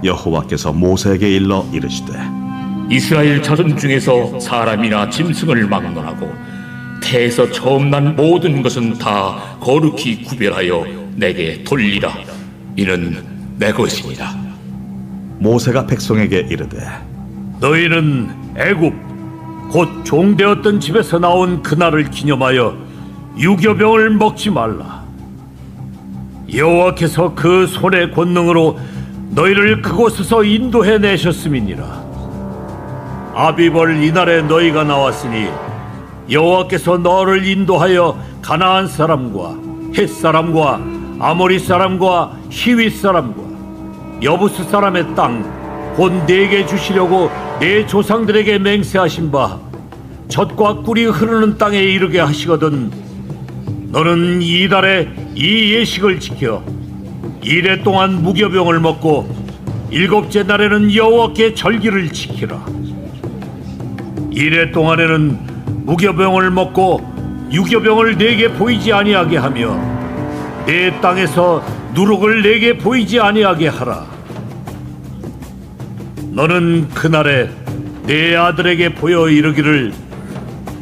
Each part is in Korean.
여호와께서 모세에게 일러 이르시되 이스라엘 자손 중에서 사람이나 짐승을 막론하고 태에서 처음 난 모든 것은 다 거룩히 구별하여 내게 돌리라. 이는 내 것이니라. 모세가 백성에게 이르되 너희는 애굽 곧 종되었던 집에서 나온 그날을 기념하여 유교병을 먹지 말라. 여호와께서 그 손의 권능으로 너희를 그곳에서 인도해 내셨음이니라. 아비벌 이날에 너희가 나왔으니 여호와께서 너를 인도하여 가나안 사람과 헷 사람과 아모리 사람과 히윗 사람과 여부스 사람의 땅 곧 네게 주시려고 네 조상들에게 맹세하신 바 젖과 꿀이 흐르는 땅에 이르게 하시거든. 너는 이달에 이 예식을 지켜 이래 동안 무교병을 먹고 일곱째 날에는 여호와께 절기를 지키라. 이래 동안에는 무교병을 먹고 유교병을 내게 보이지 아니하게 하며 내 땅에서 누룩을 내게 보이지 아니하게 하라. 너는 그날에 내 아들에게 보여 이르기를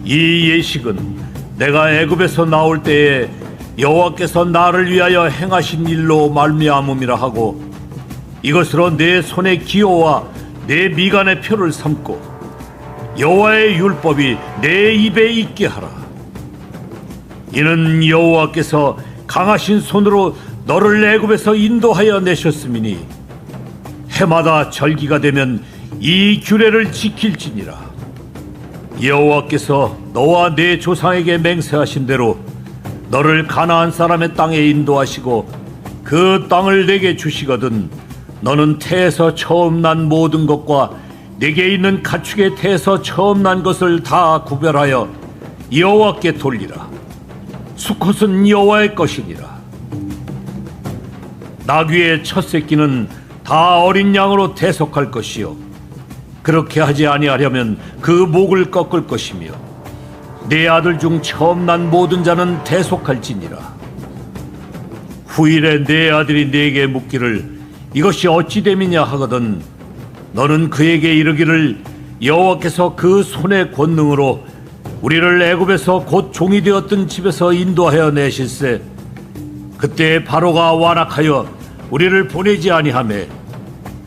이 예식은 내가 애굽에서 나올 때에 여호와께서 나를 위하여 행하신 일로 말미암음이라 하고 이것으로 내 손의 기호와 내 미간의 표를 삼고 여호와의 율법이 내 입에 있게 하라. 이는 여호와께서 강하신 손으로 너를 애굽에서 인도하여 내셨음이니 해마다 절기가 되면 이 규례를 지킬지니라. 여호와께서 너와 네 조상에게 맹세하신 대로 너를 가나안 사람의 땅에 인도하시고 그 땅을 내게 주시거든. 너는 태에서 처음 난 모든 것과 내게 있는 가축의 태에서 처음 난 것을 다 구별하여 여호와께 돌리라. 수컷은 여호와의 것이니라. 나귀의 첫 새끼는 다 어린 양으로 대속할 것이요 그렇게 하지 아니하려면 그 목을 꺾을 것이며 네 아들 중 처음 난 모든 자는 대속할지니라. 후일에 네 아들이 네게 묻기를 이것이 어찌 됨이냐 하거든 너는 그에게 이르기를 여호와께서 그 손의 권능으로 우리를 애굽에서 곧 종이 되었던 집에서 인도하여 내실세 그때 바로가 완악하여 우리를 보내지 아니하매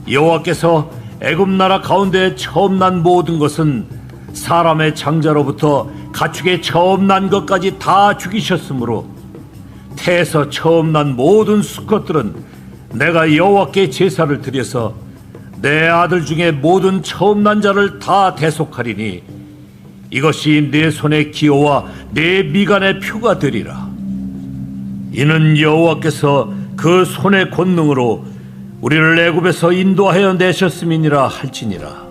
여호와께서 애굽 나라 가운데 처음 난 모든 것은 사람의 장자로부터 가축의 처음 난 것까지 다 죽이셨으므로 태에서 처음 난 모든 수컷들은 내가 여호와께 제사를 드려서 내 아들 중에 모든 처음 난 자를 다 대속하리니 이것이 내 손의 기호와 내 미간의 표가 되리라. 이는 여호와께서 그 손의 권능으로 우리를 애굽에서 인도하여 내셨음이니라 할지니라.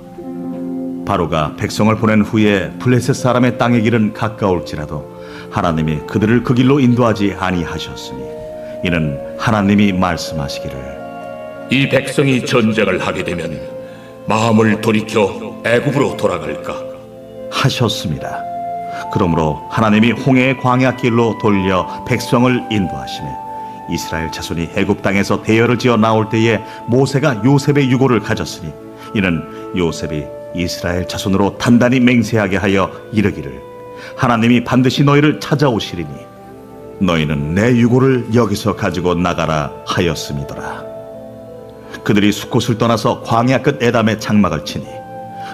바로가 백성을 보낸 후에 블레셋 사람의 땅의 길은 가까울지라도 하나님이 그들을 그 길로 인도하지 아니하셨으니 이는 하나님이 말씀하시기를 이 백성이 전쟁을 하게 되면 마음을 돌이켜 애굽으로 돌아갈까 하셨습니다. 그러므로 하나님이 홍해의 광야 길로 돌려 백성을 인도하시매 이스라엘 자손이 애굽 땅에서 대열을 지어 나올 때에 모세가 요셉의 유고를 가졌으니 이는 요셉이 이스라엘 자손으로 단단히 맹세하게 하여 이르기를 하나님이 반드시 너희를 찾아오시리니 너희는 내 유고를 여기서 가지고 나가라 하였음이더라. 그들이 숫곳을 떠나서 광야 끝 에담에 장막을 치니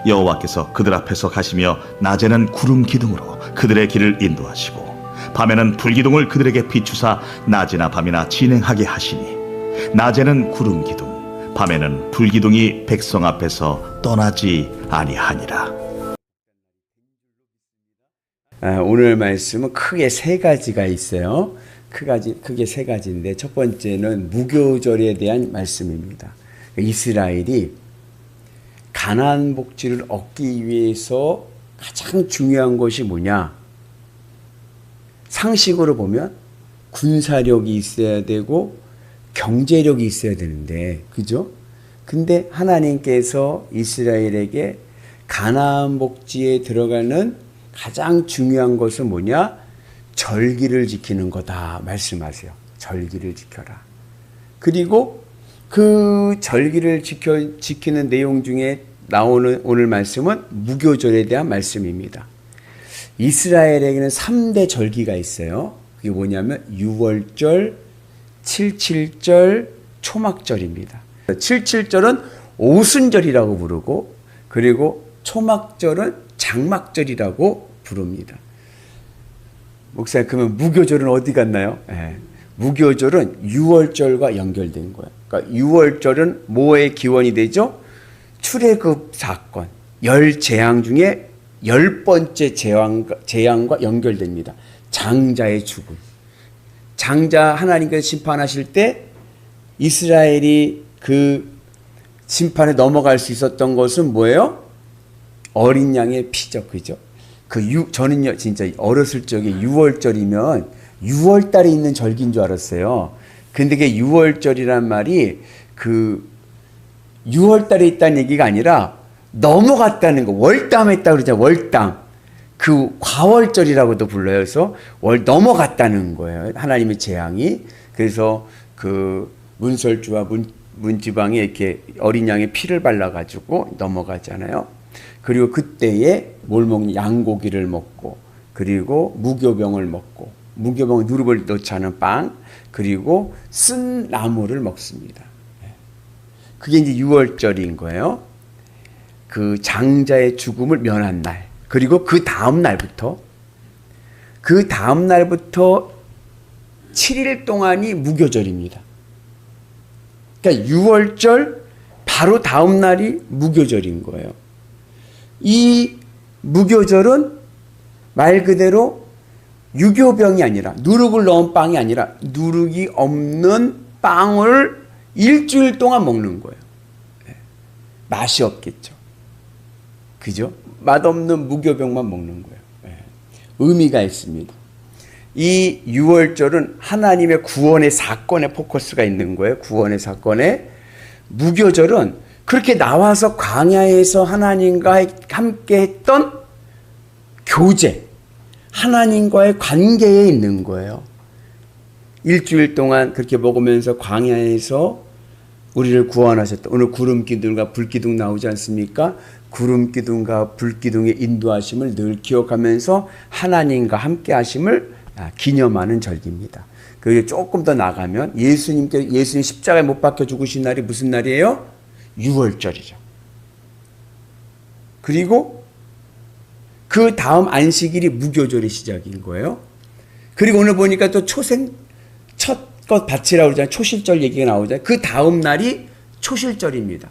여호와께서 그들 앞에서 가시며 낮에는 구름 기둥으로 그들의 길을 인도하시고 밤에는 불기둥을 그들에게 비추사 낮이나 밤이나 진행하게 하시니 낮에는 구름 기둥 밤에는 불기둥이 백성 앞에서 떠나지 아니하니라. 오늘 말씀은 크게 세 가지가 있어요. 크게 세 가지인데 첫 번째는 무교절에 대한 말씀입니다. 이스라엘이 가나안 복지를 얻기 위해서 가장 중요한 것이 뭐냐? 상식으로 보면 군사력이 있어야 되고 경제력이 있어야 되는데, 그죠? 근데 하나님께서 이스라엘에게 가나안 복지에 들어가는 가장 중요한 것은 뭐냐? 절기를 지키는 거다 말씀하세요. 절기를 지켜라. 그리고 그 절기를 지키는 내용 중에 나오는 오늘 말씀은 무교절에 대한 말씀입니다. 이스라엘에게는 3대 절기가 있어요. 그게 뭐냐면 유월절, 칠칠절, 초막절입니다. 칠칠절은 오순절이라고 부르고, 그리고 초막절은 장막절이라고 부릅니다. 목사님, 그러면 무교절은 어디 갔나요? 무교절은 유월절과 연결된 거예요. 그러니까 유월절은 뭐의 기원이 되죠? 출애굽 사건, 10재앙 중에 10번째 재앙과 연결됩니다. 장자의 죽음. 장자 하나님께서 심판하실 때 이스라엘이 그 심판에 넘어갈 수 있었던 것은 뭐예요? 어린 양의 피죠. 그죠? 저는요, 진짜 어렸을 적에 6월절이면 6월달에 있는 절기인 줄 알았어요. 근데 그게 6월절이란 말이 그 6월달에 있다는 얘기가 아니라 넘어갔다는 거. 월담했다 그러잖아요. 월담. 그 과월절이라고도 불러요. 그래서 넘어갔다는 거예요. 하나님의 재앙이. 그래서 그 문설주와 문지방에 이렇게 어린 양의 피를 발라가지고 넘어가잖아요. 그리고 그때에 뭘 먹니? 양고기를 먹고, 그리고 무교병을 먹고, 무교병 누룩을 넣지 않은 빵, 그리고 쓴 나물을 먹습니다. 그게 이제 6월절인 거예요. 그 장자의 죽음을 면한 날. 그리고 그 다음 날부터 7일 동안이 무교절입니다. 그러니까 6월절 바로 다음 날이 무교절인 거예요. 이 무교절은 말 그대로 유교병이 아니라, 누룩을 넣은 빵이 아니라 누룩이 없는 빵을 일주일 동안 먹는 거예요. 맛이 없겠죠. 그죠? 맛없는 무교병만 먹는 거예요. 의미가 있습니다. 이 6월절은 하나님의 구원의 사건에 포커스가 있는 거예요. 구원의 사건에. 무교절은 그렇게 나와서 광야에서 하나님과 함께 했던 교제, 하나님과의 관계에 있는 거예요. 일주일 동안 그렇게 먹으면서 광야에서 우리를 구원하셨다. 오늘 구름기둥과 불기둥 나오지 않습니까? 구름기둥과 불기둥의 인도하심을 늘 기억하면서 하나님과 함께 하심을 기념하는 절기입니다. 그리고 조금 더 나가면 예수님 십자가에 못 박혀 죽으신 날이 무슨 날이에요? 6월절이죠. 그리고 그 다음 안식일이 무교절의 시작인 거예요. 그리고 오늘 보니까 또 첫 것 바치라고 그러잖아요. 초실절 얘기가 나오잖아요. 그 다음 날이 초실절입니다.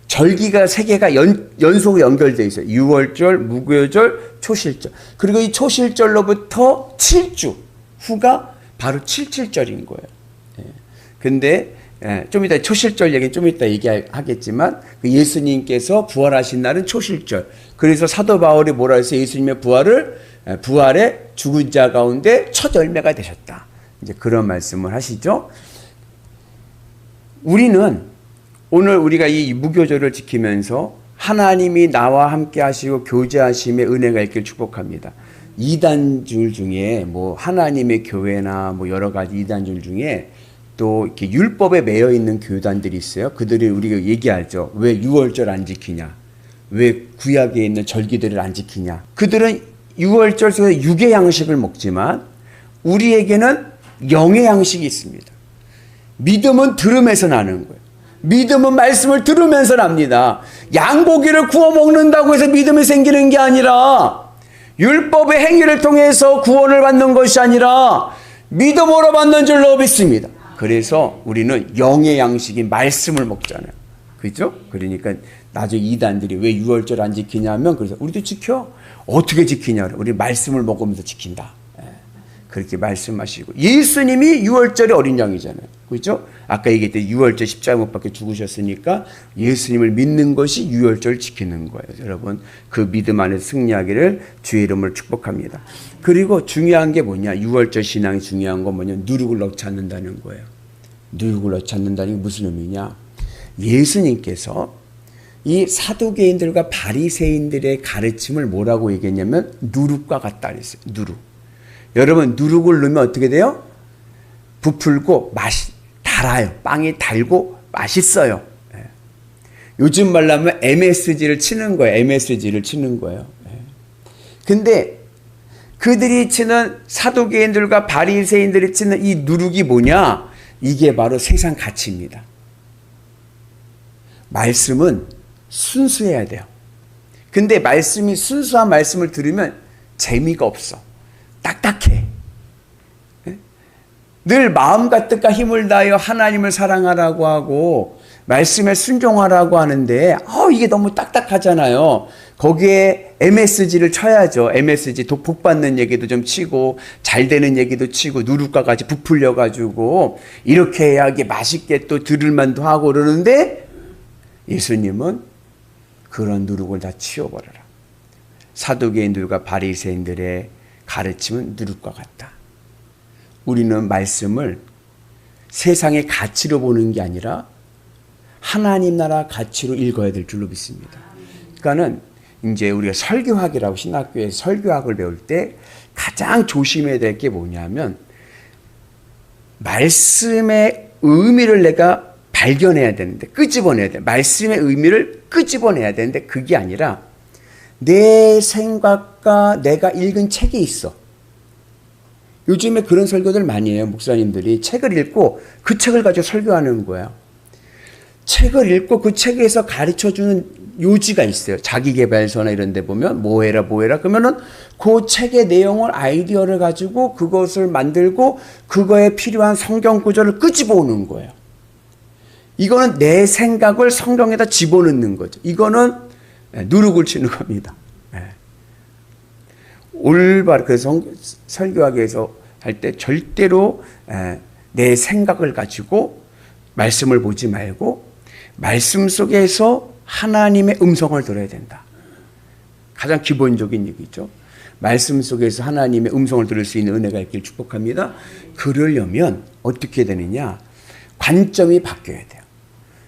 절기가 세 개가 연속으로 연결되어 있어요. 6월절, 무교절, 초실절. 그리고 이 초실절로부터 7주 후가 바로 칠칠절인 거예요. 근데 좀 이따 초실절 얘기는 좀 이따 얘기하겠지만, 그 예수님께서 부활하신 날은 초실절. 그래서 사도 바울이 뭐라 해서 예수님의 부활의 죽은 자 가운데 첫 열매가 되셨다. 이제 그런 말씀을 하시죠. 우리는 오늘 우리가 이 무교절을 지키면서 하나님이 나와 함께 하시고 교제하심의 은혜가 있길 축복합니다. 이단줄 중에 뭐 하나님의 교회나 뭐 여러 가지 이단줄 중에 또 이렇게 율법에 매여 있는 교단들이 있어요. 그들이 우리가 얘기하죠. 왜 6월절 안 지키냐? 왜 구약에 있는 절기들을 안 지키냐? 그들은 6월절 속에 육의 양식을 먹지만 우리에게는 영의 양식이 있습니다. 믿음은 들음에서 나는 거예요. 믿음은 말씀을 들으면서 납니다. 양고기를 구워 먹는다고 해서 믿음이 생기는 게 아니라, 율법의 행위를 통해서 구원을 받는 것이 아니라 믿음으로 받는 줄로 믿습니다. 그래서 우리는 영의 양식인 말씀을 먹잖아요. 그렇죠? 그러니까 나중에 이단들이 왜 6월절 안 지키냐면, 그래서 우리도 지켜. 어떻게 지키냐? 우리 말씀을 먹으면서 지킨다. 그렇게 말씀하시고, 예수님이 6월절의 어린 양이잖아요. 그렇죠? 아까 얘기했듯이 6월절 십자가 못 박혀 죽으셨으니까 예수님을 믿는 것이 6월절 지키는 거예요. 여러분, 그 믿음 안에 승리하기를 주의 이름으로 축복합니다. 그리고 중요한 게 뭐냐? 6월절 신앙이 중요한 건 뭐냐? 누룩을 넣지 않는다는 거예요. 누룩을 넣지 않는다는 게 무슨 의미냐? 예수님께서 이 사두개인들과 바리새인들의 가르침을 뭐라고 얘기했냐면 누룩과 같다 그랬어요. 누룩. 여러분, 누룩을 넣으면 어떻게 돼요? 부풀고 맛이 달아요. 빵이 달고 맛있어요. 예. 요즘 말로 하면 MSG를 치는 거예요. MSG를 치는 거예요. 예. 근데 그들이 치는 사두개인들과 바리새인들이 치는 이 누룩이 뭐냐? 이게 바로 세상 가치입니다. 말씀은 순수해야 돼요. 근데 말씀이 순수한 말씀을 들으면 재미가 없어. 딱딱해. 늘 마음과 뜻과 힘을 다하여 하나님을 사랑하라고 하고 말씀에 순종하라고 하는데 이게 너무 딱딱하잖아요. 거기에 MSG를 쳐야죠. MSG 복 받는 얘기도 좀 치고 잘 되는 얘기도 치고 누룩과 같이 부풀려 가지고 이렇게 해야 이게 맛있게 또 들을 만도 하고 그러는데 예수님은 그런 누룩을 다 치워버려라. 사두개인들과 바리새인들의 가르침은 누룩과 같다. 우리는 말씀을 세상의 가치로 보는 게 아니라 하나님 나라 가치로 읽어야 될 줄로 믿습니다. 그러니까는 이제 우리가 설교학이라고 신학교에서 설교학을 배울 때 가장 조심해야 될 게 뭐냐면 말씀의 의미를 내가 발견해야 되는데 끄집어내야 돼. 말씀의 의미를 끄집어내야 되는데 그게 아니라 내 생각과 내가 읽은 책이 있어. 요즘에 그런 설교들 많이 해요. 목사님들이 책을 읽고 그 책을 가지고 설교하는 거예요. 책을 읽고 그 책에서 가르쳐주는 요지가 있어요. 자기계발서나 이런 데 보면 뭐 해라 그러면은 그 책의 내용을 아이디어를 가지고 그것을 만들고 그거에 필요한 성경 구절을 끄집어 오는 거예요. 이거는 내 생각을 성경에다 집어넣는 거죠. 이거는 누룩을 치는 겁니다. 올바른 그래서 설교하기에서 할 때 절대로 내 생각을 가지고 말씀을 보지 말고 말씀 속에서 하나님의 음성을 들어야 된다. 가장 기본적인 얘기죠. 말씀 속에서 하나님의 음성을 들을 수 있는 은혜가 있길 축복합니다. 그러려면 어떻게 되느냐? 관점이 바뀌어야 돼요.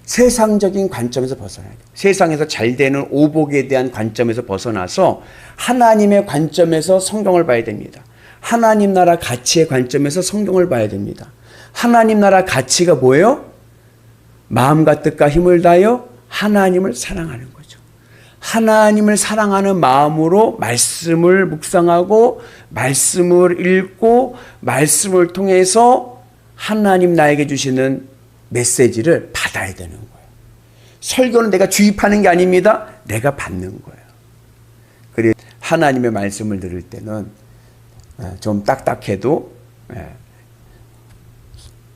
세상적인 관점에서 벗어나야 돼요. 세상에서 잘 되는 오복에 대한 관점에서 벗어나서 하나님의 관점에서 성경을 봐야 됩니다. 하나님 나라 가치의 관점에서 성경을 봐야 됩니다. 하나님 나라 가치가 뭐예요? 마음과 뜻과 힘을 다하여 하나님을 사랑하는 거죠. 하나님을 사랑하는 마음으로 말씀을 묵상하고 말씀을 읽고 말씀을 통해서 하나님 나에게 주시는 메시지를 받아야 되는 거예요. 설교는 내가 주입하는 게 아닙니다. 내가 받는 거예요. 그래서 하나님의 말씀을 들을 때는 좀 딱딱해도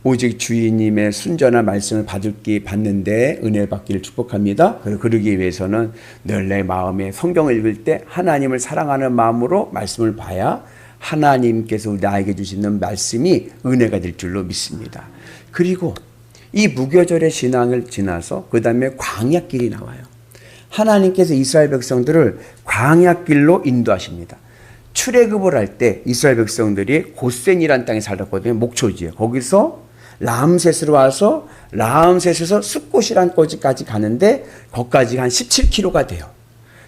오직 주인님의 순전한 말씀을 받는데 은혜를 받기를 축복합니다. 그러기 위해서는 늘 내 마음에 성경을 읽을 때 하나님을 사랑하는 마음으로 말씀을 봐야 하나님께서 나에게 주시는 말씀이 은혜가 될 줄로 믿습니다. 그리고 이 무교절의 신앙을 지나서 그 다음에 광야길이 나와요. 하나님께서 이스라엘 백성들을 광야길로 인도하십니다. 출애굽을 할 때 이스라엘 백성들이 고센이라는 땅에 살았거든요. 목초지에. 거기서 라암셋으로 와서 라암셋에서 숫곳이라는 곳까지 가는데 거기까지 한 17km가 돼요.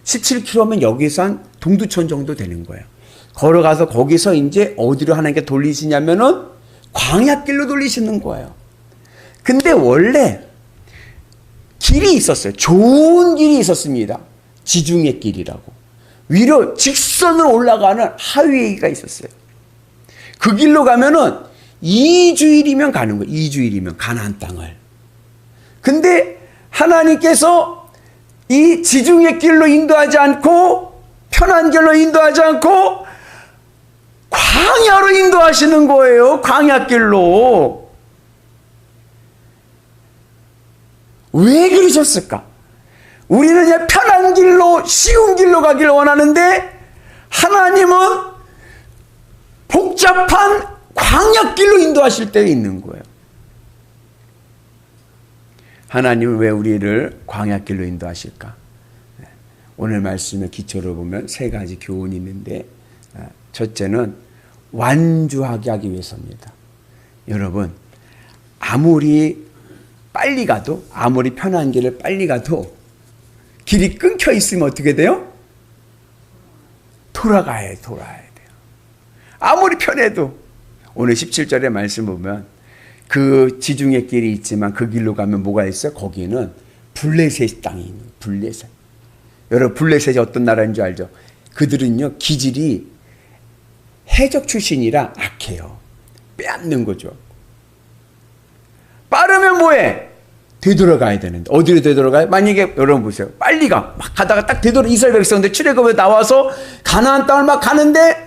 17km면 여기서 한 동두천 정도 되는 거예요. 걸어가서 거기서 이제 어디로 하나님께 돌리시냐면은 광야길로 돌리시는 거예요. 근데 원래 길이 있었어요. 좋은 길이 있었습니다. 지중해 길이라고. 위로 직선으로 올라가는 하위가 있었어요. 그 길로 가면은 2주일이면 가는 거예요. 2주일이면 가나안 땅을. 근데 하나님께서 이 지중해 길로 인도하지 않고 편한 길로 인도하지 않고 광야로 인도하시는 거예요. 광야길로. 왜 그러셨을까? 우리는 그냥 편한 길로 쉬운 길로 가기를 원하는데 하나님은 복잡한 광야길로 인도하실 때 있는 거예요. 하나님은 왜 우리를 광야길로 인도하실까? 오늘 말씀의 기초로 보면 세 가지 교훈이 있는데 첫째는 완주하게 하기 위해서입니다. 여러분 아무리 빨리 가도 아무리 편한 길을 빨리 가도 길이 끊겨 있으면 어떻게 돼요? 돌아야 돼요. 아무리 편해도 오늘 17절의 말씀 보면 그 지중해 길이 있지만 그 길로 가면 뭐가 있어요? 거기는 블레셋 땅이 있는 거예요. 블레셋. 여러분 블레셋이 어떤 나라인 줄 알죠? 그들은요 기질이 해적 출신이라 악해요. 빼앗는 거죠. 빠르면 뭐해? 되돌아가야 되는데 어디로 되돌아가요? 만약에 여러분 보세요. 빨리 가. 막 가다가 딱 되돌아 이스라엘 백성들 출애굽에 나와서 가나안 땅을 막 가는데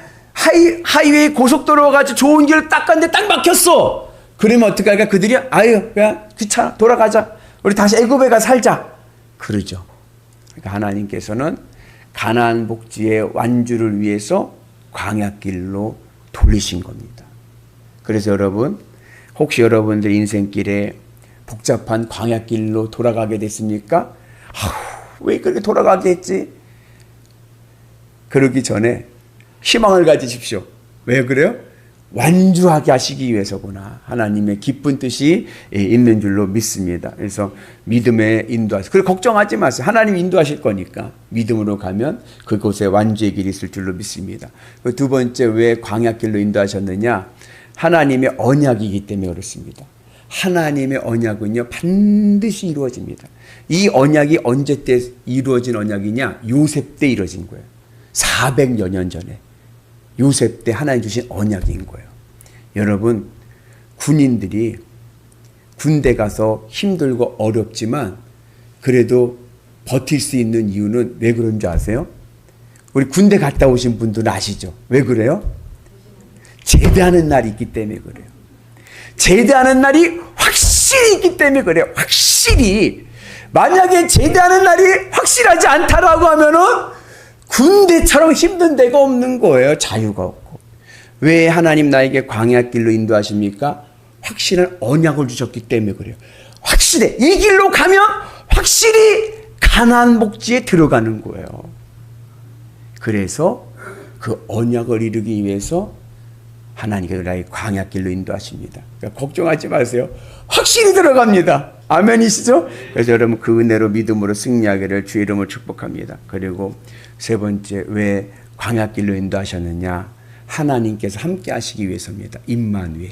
하이웨이 고속도로가 가지고 좋은 길을 딱 갔는데 딱 막혔어. 그러면 어떻게 할까? 그들이 아유 그냥 귀찮아 돌아가자. 우리 다시 애굽에 가 살자. 그러죠. 그러니까 하나님께서는 가나안 복지의 완주를 위해서 광야길로 돌리신 겁니다. 그래서 여러분 혹시 여러분들 인생길에 복잡한 광야길로 돌아가게 됐습니까? 왜 그렇게 돌아가게 했지? 그러기 전에 희망을 가지십시오. 왜 그래요? 완주하게 하시기 위해서구나. 하나님의 기쁜 뜻이 있는 줄로 믿습니다. 그래서 믿음에 인도하세요. 그리고 걱정하지 마세요. 하나님 인도하실 거니까 믿음으로 가면 그곳에 완주의 길이 있을 줄로 믿습니다. 두 번째 왜 광야길로 인도하셨느냐? 하나님의 언약이기 때문에 그렇습니다. 하나님의 언약은요 반드시 이루어집니다. 이 언약이 언제 때 이루어진 언약이냐? 요셉 때 이루어진 거예요. 400여 년 전에 요셉 때 하나님 주신 언약인 거예요. 여러분 군인들이 군대 가서 힘들고 어렵지만 그래도 버틸 수 있는 이유는 왜 그런 줄 아세요? 우리 군대 갔다 오신 분들은 아시죠? 왜 그래요? 제대하는 날이 있기 때문에 그래요. 제대하는 날이 확실히 있기 때문에 그래요. 확실히. 만약에 제대하는 날이 확실하지 않다라고 하면은 군대처럼 힘든 데가 없는 거예요. 자유가 없고. 왜 하나님 나에게 광야길로 인도하십니까? 확실한 언약을 주셨기 때문에 그래요. 확실해. 이 길로 가면 확실히 가나안 복지에 들어가는 거예요. 그래서 그 언약을 이루기 위해서 하나님께서 나의 광야길로 인도하십니다. 그러니까 걱정하지 마세요. 확실히 들어갑니다. 아멘이시죠? 그래서 여러분 그 은혜로 믿음으로 승리하기를 주의 이름으로 축복합니다. 그리고 세 번째 왜 광야길로 인도하셨느냐? 하나님께서 함께 하시기 위해서입니다. 임마누엘.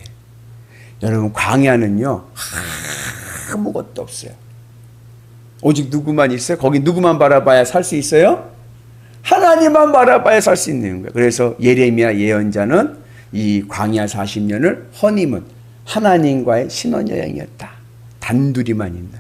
여러분 광야는요 아무것도 없어요. 오직 누구만 있어요? 거기 누구만 바라봐야 살 수 있어요? 하나님만 바라봐야 살 수 있는 거예요. 그래서 예레미야 예언자는 이 광야 40년을 허니문 하나님과의 신혼여행이었다. 단둘이만 있는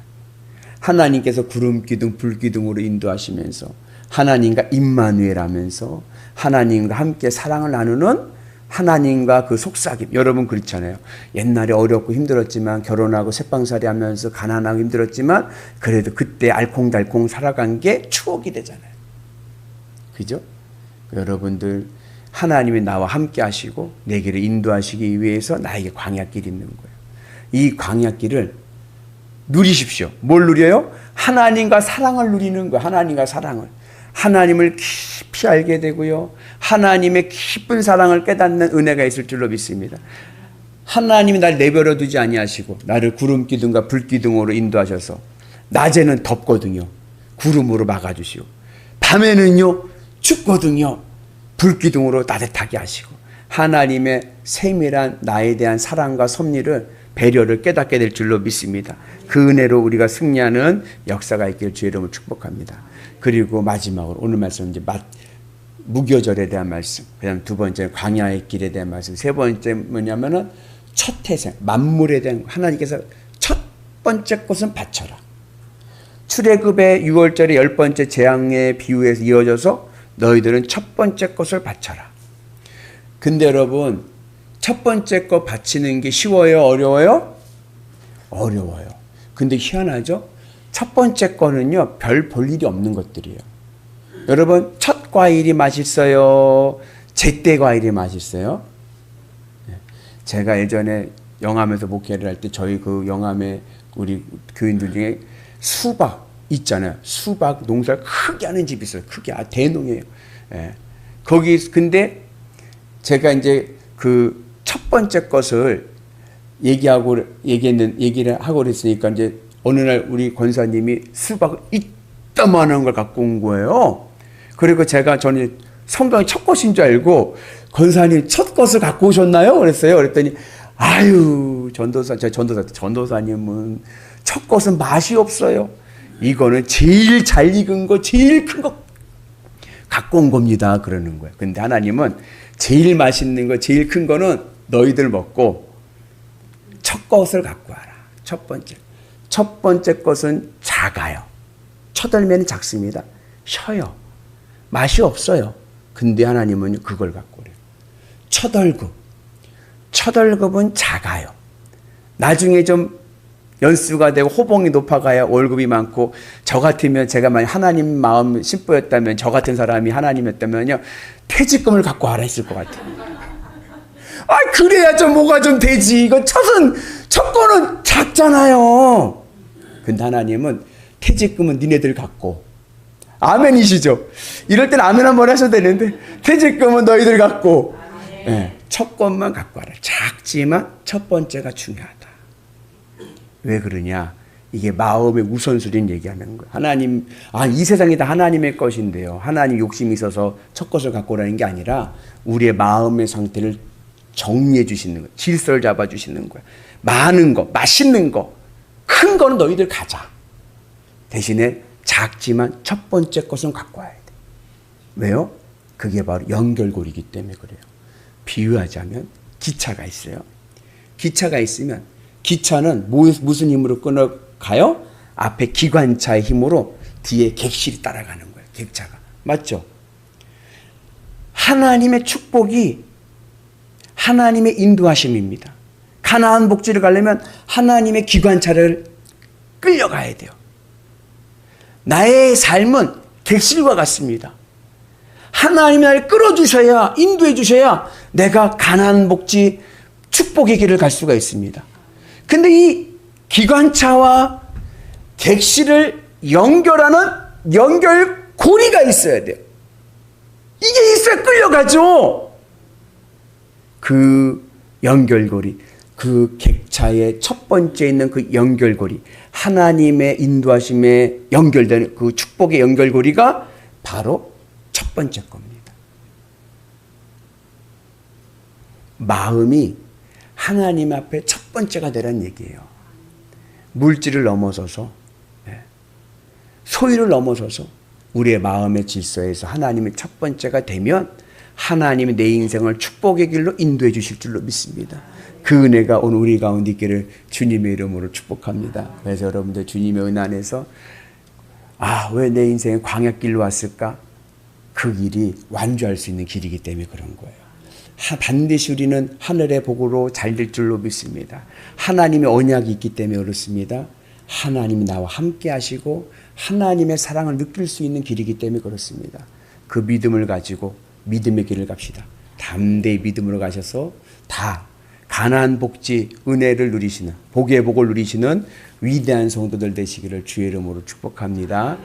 하나님께서 구름기둥 불기둥으로 인도하시면서 하나님과 임마누엘 하면서 하나님과 함께 사랑을 나누는 하나님과 그 속삭임. 여러분 그렇잖아요. 옛날에 어렵고 힘들었지만 결혼하고 새빵살이 하면서 가난하고 힘들었지만 그래도 그때 알콩달콩 살아간 게 추억이 되잖아요. 그죠? 여러분들 하나님이 나와 함께 하시고 내게를 인도하시기 위해서 나에게 광야길이 있는 거예요. 이 광야길을 누리십시오. 뭘 누려요? 하나님과 사랑을 누리는 거예요. 하나님과 사랑을. 하나님을 깊이 알게 되고요. 하나님의 깊은 사랑을 깨닫는 은혜가 있을 줄로 믿습니다. 하나님이 날 내버려 두지 아니하시고 나를 구름기둥과 불기둥으로 인도하셔서 낮에는 덥거든요. 구름으로 막아주시고 밤에는요 춥거든요. 불기둥으로 따뜻하게 하시고 하나님의 세밀한 나에 대한 사랑과 섭리를 배려를 깨닫게 될 줄로 믿습니다. 그 은혜로 우리가 승리하는 역사가 있기를 주의 이름으로 축복합니다. 그리고 마지막으로 오늘 말씀 이제 무교절에 대한 말씀, 그다음 두 번째 광야의 길에 대한 말씀, 세 번째 뭐냐면은 첫 태생 만물에 대한 하나님께서 첫 번째 것은 바쳐라. 출애굽의 6월절의 10번째 재앙의 비유에서 이어져서 너희들은 첫 번째 것을 바쳐라. 근데 여러분 첫 번째 거 바치는 게 쉬워요? 어려워요? 어려워요. 근데 희한하죠? 첫 번째 거는요 별 볼 일이 없는 것들이에요. 여러분 첫 과일이 맛있어요? 제때 과일이 맛있어요? 제가 예전에 영암에서 목회를 할 때 저희 그 영암에 우리 교인들 중에 수박 있잖아요. 수박 농사를 크게 하는 집이 있어요. 크게 대농이에요. 예. 거기 근데 제가 이제 그 첫 번째 것을 얘기를 하고 그랬으니까 이제 어느 날 우리 권사님이 수박을 이따만한 걸 갖고 온 거예요. 그리고 저는 성경이 첫 것인 줄 알고 권사님 첫 것을 갖고 오셨나요? 그랬어요. 그랬더니 아유 전도사님은 첫 것은 맛이 없어요. 이거는 제일 잘 익은 거, 제일 큰 거 갖고 온 겁니다. 그러는 거예요. 근데 하나님은 제일 맛있는 거, 제일 큰 거는 너희들 먹고 첫 것을 갖고 와라. 첫 번째. 첫 번째 것은 작아요. 첫 열매는 작습니다. 쉬어요. 맛이 없어요. 근데 하나님은 그걸 갖고 오래요. 첫 얼급. 첫 얼급은 작아요. 나중에 좀 연수가 되고 호봉이 높아가야 월급이 많고, 저 같으면 제가 만약 하나님 마음 신부였다면, 저 같은 사람이 하나님이었다면요, 퇴직금을 갖고 와라 했을 것 같아요. 아, 그래야 좀 뭐가 좀 되지. 이거 첫 거는 작잖아요. 근데 하나님은 퇴직금은 니네들 갖고, 아멘이시죠? 이럴 땐 아멘 한번 하셔도 되는데, 퇴직금은 너희들 갖고, 네, 첫 것만 갖고 와라. 작지만 첫 번째가 중요하다. 왜 그러냐? 이게 마음의 우선순위를 얘기하는 거예요. 하나님, 이 세상이 다 하나님의 것인데요. 하나님 욕심이 있어서 첫 것을 갖고 오라는 게 아니라 우리의 마음의 상태를 정리해 주시는 거예요. 질서를 잡아 주시는 거예요. 많은 거, 맛있는 거, 큰 거는 너희들 가자. 대신에 작지만 첫 번째 것은 갖고 와야 돼. 왜요? 그게 바로 연결고리이기 때문에 그래요. 비유하자면 기차가 있어요. 기차가 있으면 기차는 무슨 힘으로 끌어가요? 앞에 기관차의 힘으로 뒤에 객실이 따라가는 거예요. 객차가. 맞죠? 하나님의 축복이 하나님의 인도하심입니다. 가나안 복지를 가려면 하나님의 기관차를 끌려가야 돼요. 나의 삶은 객실과 같습니다. 하나님이 나를 끌어주셔야, 인도해 주셔야 내가 가나안 복지 축복의 길을 갈 수가 있습니다. 근데 이 기관차와 객실을 연결하는 연결고리가 있어야 돼요. 이게 있어야 끌려가죠. 그 연결고리, 그 객차의 첫 번째 있는 그 연결고리, 하나님의 인도하심에 연결되는 그 축복의 연결고리가 바로 첫 번째 겁니다. 마음이 하나님 앞에 첫 번째가 되라는 얘기예요. 물질을 넘어서서, 소유를 넘어서서 우리의 마음의 질서에서 하나님의 첫 번째가 되면 하나님이 내 인생을 축복의 길로 인도해 주실 줄로 믿습니다. 그 은혜가 오늘 우리 가운데 있기를 주님의 이름으로 축복합니다. 그래서 여러분들 주님의 은혜 안에서 왜 내 인생에 광야길로 왔을까? 그 길이 완주할 수 있는 길이기 때문에 그런 거예요. 반드시 우리는 하늘의 복으로 잘 될 줄로 믿습니다. 하나님의 언약이 있기 때문에 그렇습니다. 하나님이 나와 함께 하시고 하나님의 사랑을 느낄 수 있는 길이기 때문에 그렇습니다. 그 믿음을 가지고 믿음의 길을 갑시다. 담대히 믿음으로 가셔서 다 가나안 복지 은혜를 누리시는, 복의 복을 누리시는 위대한 성도들 되시기를 주의 이름으로 축복합니다.